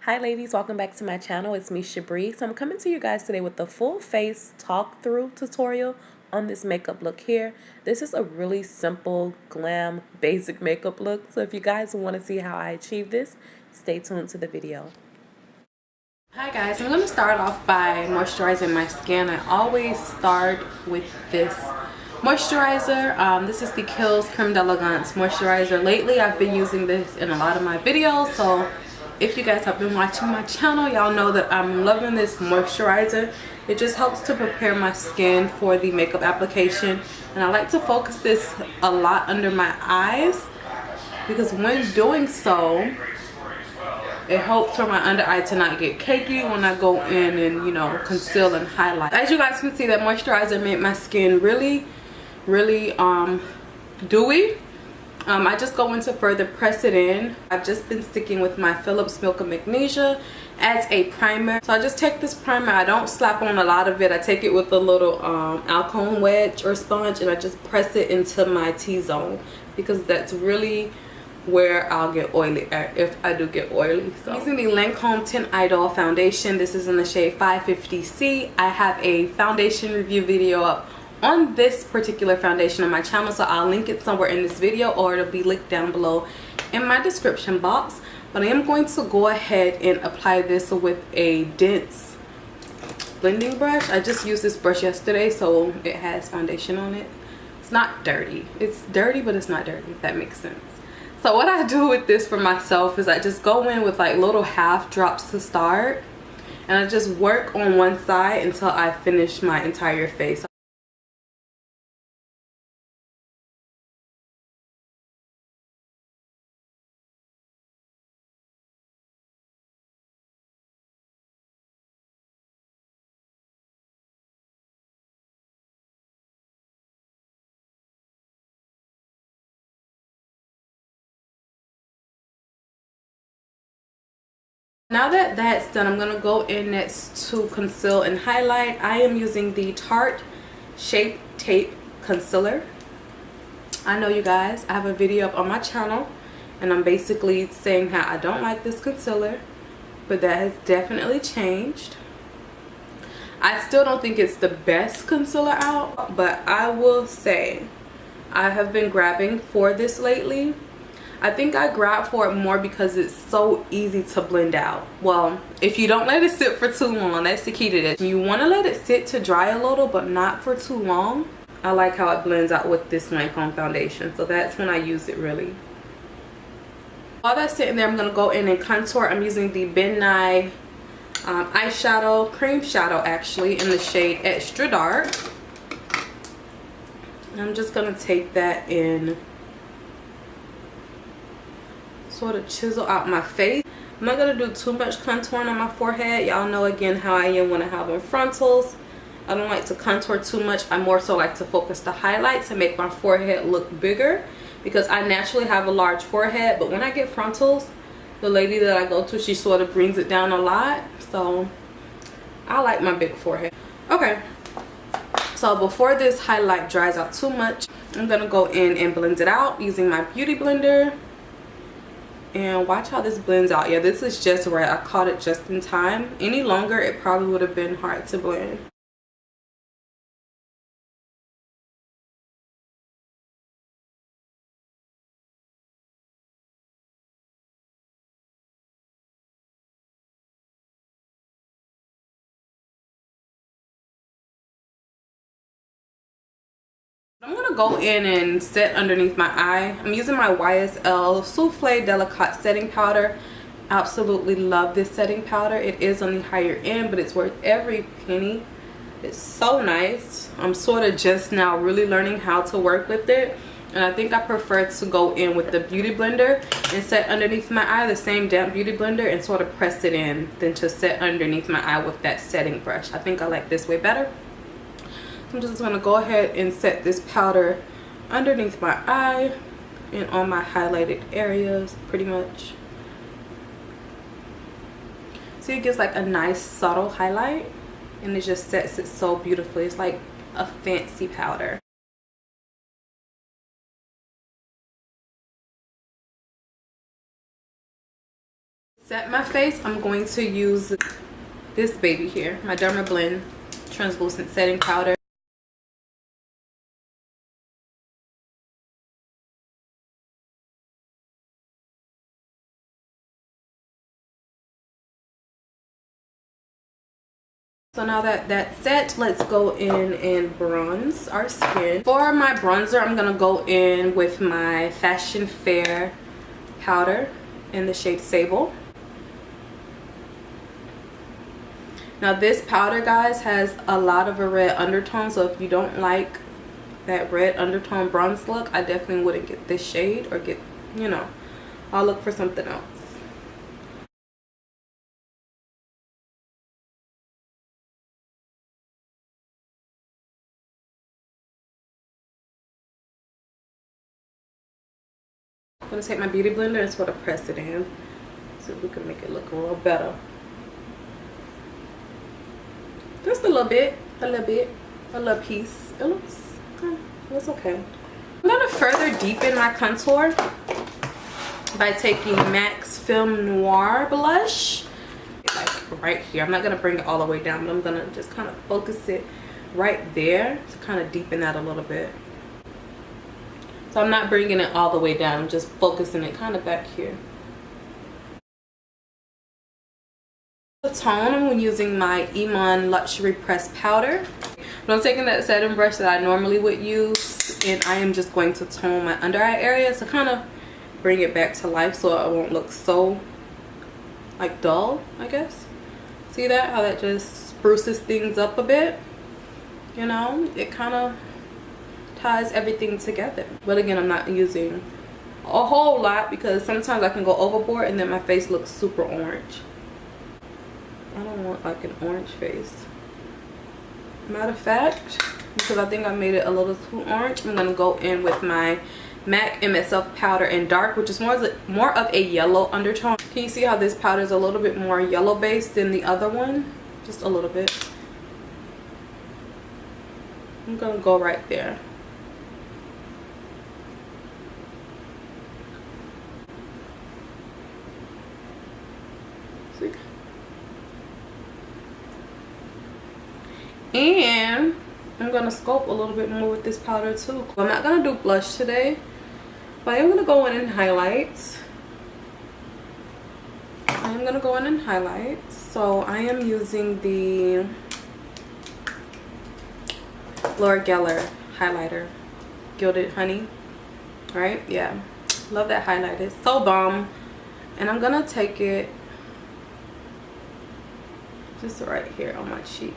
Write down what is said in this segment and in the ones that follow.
Hi ladies, welcome back to my channel. It's me, Shabree. So I'm coming to you guys today with the full face talk through tutorial on this makeup look here. This is a really simple, glam, basic makeup look. So if you guys want to see how I achieve this, stay tuned to the video. Hi guys, I'm going to start off by moisturizing my skin. I always start with this moisturizer. This is the KIEHL'S Creme d'Elegance moisturizer. Lately I've been using this in a lot of my videos, so if you guys have been watching my channel, y'all know that I'm loving this moisturizer. It just helps to prepare my skin for the makeup application, and I like to focus this a lot under my eyes because when doing so, it helps for my under eye to not get cakey when I go in and, you know, conceal and highlight. As you guys can see, that moisturizer made my skin really dewy. I just go in to further press it in. I've just been sticking with my Philips Milk of Magnesia as a primer. So I just take this primer. I don't slap on a lot of it. I take it with a little Lancôme wedge or sponge, and I just press it into my T-zone because that's really where I'll get oily at, if I do get oily. So I'm using the Lancôme Teint Idole foundation. This is in the shade 550C. I have a foundation review video up on this particular foundation on my channel, so I'll link it somewhere in this video, or it'll be linked down below in my description box. But I am going to go ahead and apply this with a dense blending brush. I just used this brush yesterday, so it has foundation on it. It's not dirty. It's dirty, but it's not dirty, if that makes sense. So what I do with this for myself is I just go in with like little half drops to start, and I just work on one side until I finish my entire face. Now that that's done, I'm going to go in next to conceal and highlight. I am using the Tarte Shape Tape Concealer. I know you guys, I have a video up on my channel and I'm basically saying how I don't like this concealer, but that has definitely changed. I still don't think it's the best concealer out, but I will say I have been grabbing for this lately. I think I grab for it more because it's so easy to blend out. Well, if you don't let it sit for too long, that's the key to this. You want to let it sit to dry a little, but not for too long. I like how it blends out with this Lancôme foundation, so that's when I use it really. While that's sitting there, I'm going to go in and contour. I'm using the Ben Nye eyeshadow, cream shadow actually, in the shade Extra Dark. I'm just going to take that in, sort of chisel out my face. I'm not going to do too much contouring on my forehead. Y'all know again how I am when I have on frontals. I don't like to contour too much. I more so like to focus the highlights and make my forehead look bigger because I naturally have a large forehead, but when I get frontals, the lady that I go to, she sort of brings it down a lot. So I like my big forehead. Okay, so before this highlight dries out too much, I'm going to go in and blend it out using my beauty blender. And watch how this blends out. Yeah, this is just right. I caught it just in time. Any longer, it probably would have been hard to blend. I'm going to go in and set underneath my eye. I'm using my YSL Souffle Delicate Setting Powder. Absolutely love this setting powder. It is on the higher end, but it's worth every penny. It's so nice. I'm sort of just now really learning how to work with it, and I think I prefer to go in with the beauty blender and set underneath my eye, the same damp beauty blender, and sort of press it in than to set underneath my eye with that setting brush. I think I like this way better. I'm just going to go ahead and set this powder underneath my eye and on my highlighted areas pretty much. See, it gives like a nice subtle highlight, and it just sets it so beautifully. It's like a fancy powder. Set my face, I'm going to use this baby here, my Dermablend translucent setting powder. So now that that's set, let's go in and bronze our skin. For my bronzer, I'm gonna go in with my Fashion Fair powder in the shade Sable. Now this powder, guys, has a lot of a red undertone, so if you don't like that red undertone bronze look, I definitely wouldn't get this shade, or get, you know, I'll look for something else. I'm gonna take my beauty blender and sort of press it in so we can make it look a little better. Just a little bit, a little piece. It looks okay. I'm gonna further deepen my contour by taking MAC's Film Noir blush, like right here. I'm not gonna bring it all the way down, but I'm gonna just kind of focus it right there to kind of deepen that a little bit. So I'm not bringing it all the way down, I'm just focusing it kind of back here. The tone, I'm using my Iman Luxury Pressed Powder. But I'm taking that setting brush that I normally would use, and I am just going to tone my under eye area to kind of bring it back to life so it won't look so like dull, I guess. See that? How that just spruces things up a bit? You know, it kind of ties everything together. But again, I'm not using a whole lot because sometimes I can go overboard and then my face looks super orange. I don't want like an orange face. Matter of fact, because I think I made it a little too orange, I'm gonna go in with my MAC MSF powder in dark, which is more of a yellow undertone. Can you see how this powder is a little bit more yellow based than the other one? Just a little bit. I'm gonna go right there. See? And I'm gonna sculpt a little bit more with this powder too. I'm not gonna do blush today, but I am gonna go in and highlight. So I am using the Laura Geller highlighter, Gilded Honey. Right? Yeah, love that highlighter. It's so bomb. And I'm gonna take it just right here on my cheek.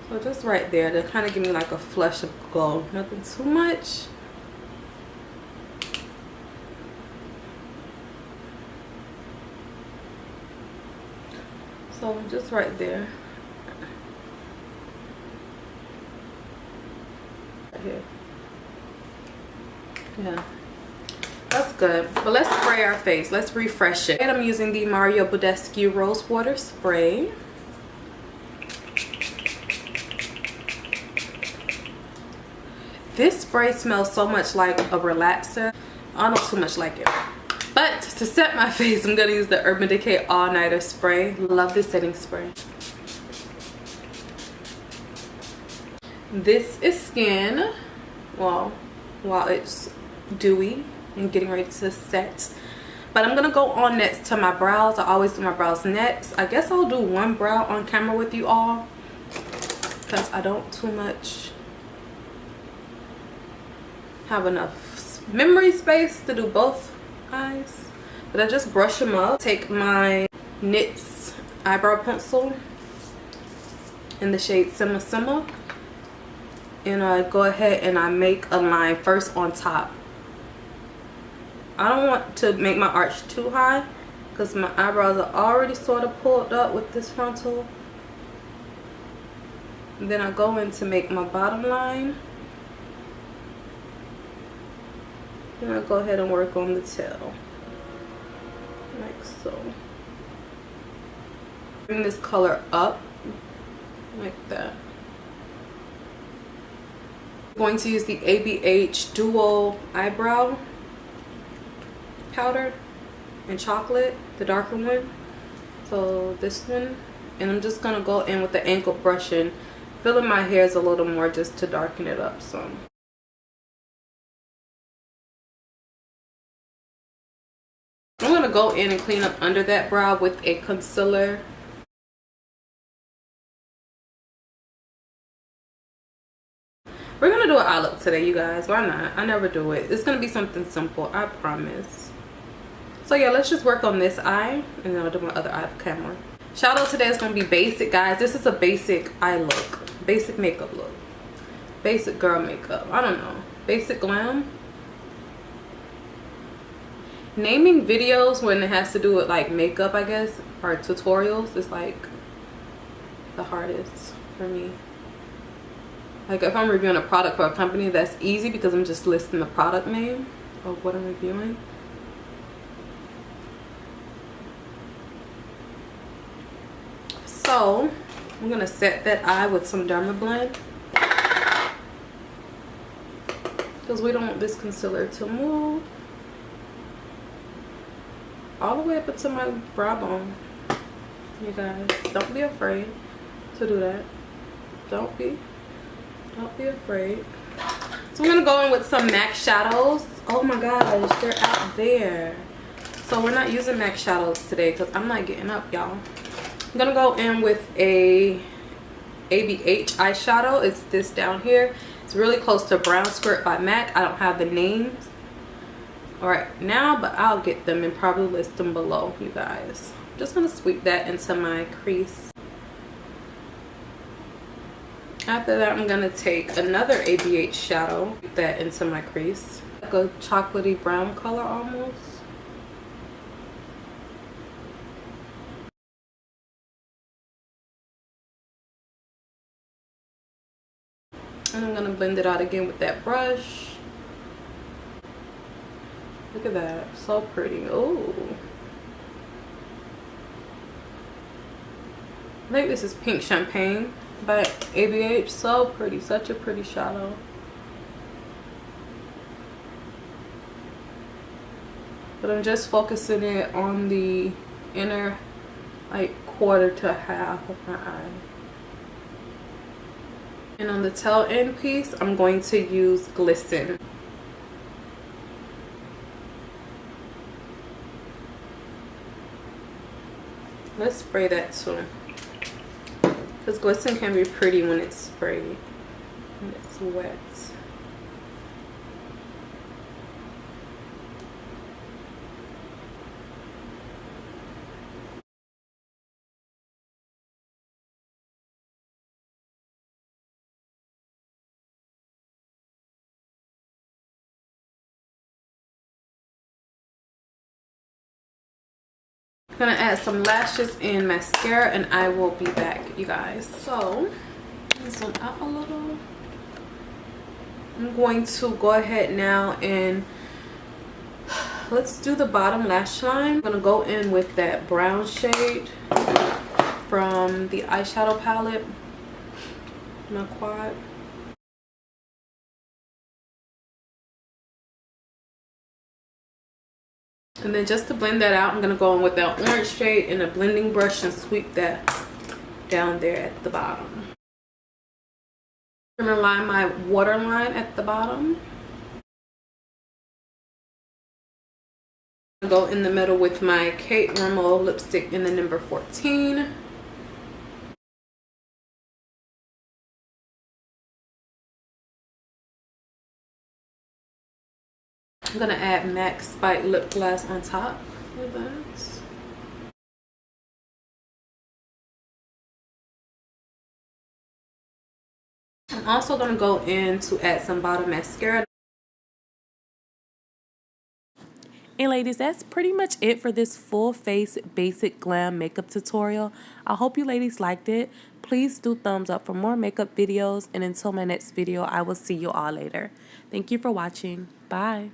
So just right there to kind of give me like a flush of glow. Nothing too much. So just right there. Right here. Yeah. That's good. But let's spray our face. Let's refresh it. And I'm using the Mario Badesque Rose Water Spray. This spray smells so much like a relaxer. I don't too much like it. But to set my face, I'm gonna use the Urban Decay All Nighter Spray. Love this setting spray. This is Skin. Well, while it's dewy and getting ready to set. But I'm gonna go on next to my brows. I always do my brows next. I guess I'll do one brow on camera with you all, because I don't too much have enough memory space to do both eyes. But I just brush them up. Take my NYX eyebrow pencil in the shade Simmer Simmer, and I go ahead and I make a line first on top. I don't want to make my arch too high because my eyebrows are already sort of pulled up with this frontal. And then I go in to make my bottom line. And I'll go ahead and work on the tail, like so. Bring this color up, like that. I'm going to use the ABH Duo Eyebrow Powder. in chocolate, the darker one. So this one, and I'm just gonna go in with the ankle brush and fill in my hairs a little more just to darken it up some. I'm gonna go in and clean up under that brow with a concealer. We're gonna do an eye look today, you guys. Why not? I never do it. It's gonna be something simple, I promise. So yeah, let's just work on this eye, and then I'll do my other eye off camera. Shadow today is gonna be basic, guys. This is a basic eye look, basic makeup look, basic girl makeup. I don't know, basic glam. Naming videos when it has to do with like makeup, I guess, or tutorials is like the hardest for me. Like if I'm reviewing a product for a company, that's easy because I'm just listing the product name of what I'm reviewing. So I'm gonna set that eye with some Derma Blend because we don't want this concealer to move all the way up into my brow bone. You guys, don't be afraid to do that. Don't be afraid. So I'm gonna go in with some MAC shadows. Oh my gosh, they're out there. So we're not using MAC shadows today because I'm not getting up, y'all. I'm gonna go in with a ABH eyeshadow. It's this down here. It's really close to Brown Squirt by MAC. I don't have the names right now, but I'll get them and probably list them below, you guys. I'm just gonna sweep that into my crease. After that, I'm gonna take another ABH shadow, put that into my crease, like a chocolatey brown color almost. And I'm gonna blend it out again with that brush. Look at that, so pretty. Oh, I think this is Pink Champagne by ABH. So pretty, such a pretty shadow. But I'm just focusing it on the inner like quarter to half of my eye. And on the tail end piece, I'm going to use Glisten. Let's spray that too, because Glisten can be pretty when it's sprayed, when it's wet. I'm gonna add some lashes and mascara, and I will be back, you guys. So zoom out a little. I'm going to go ahead now and let's do the bottom lash line. I'm gonna go in with that brown shade from the eyeshadow palette, my quad. And then just to blend that out, I'm going to go in with that orange shade and a blending brush and sweep that down there at the bottom. I'm going to line my waterline at the bottom. I'm going to go in the middle with my Kate Rimmel lipstick in the number 14. I'm going to add MAC Spite Lipglass on top of that. I'm also going to go in to add some bottom mascara. And ladies, that's pretty much it for this full face basic glam makeup tutorial. I hope you ladies liked it. Please do thumbs up for more makeup videos. And until my next video, I will see you all later. Thank you for watching. Bye.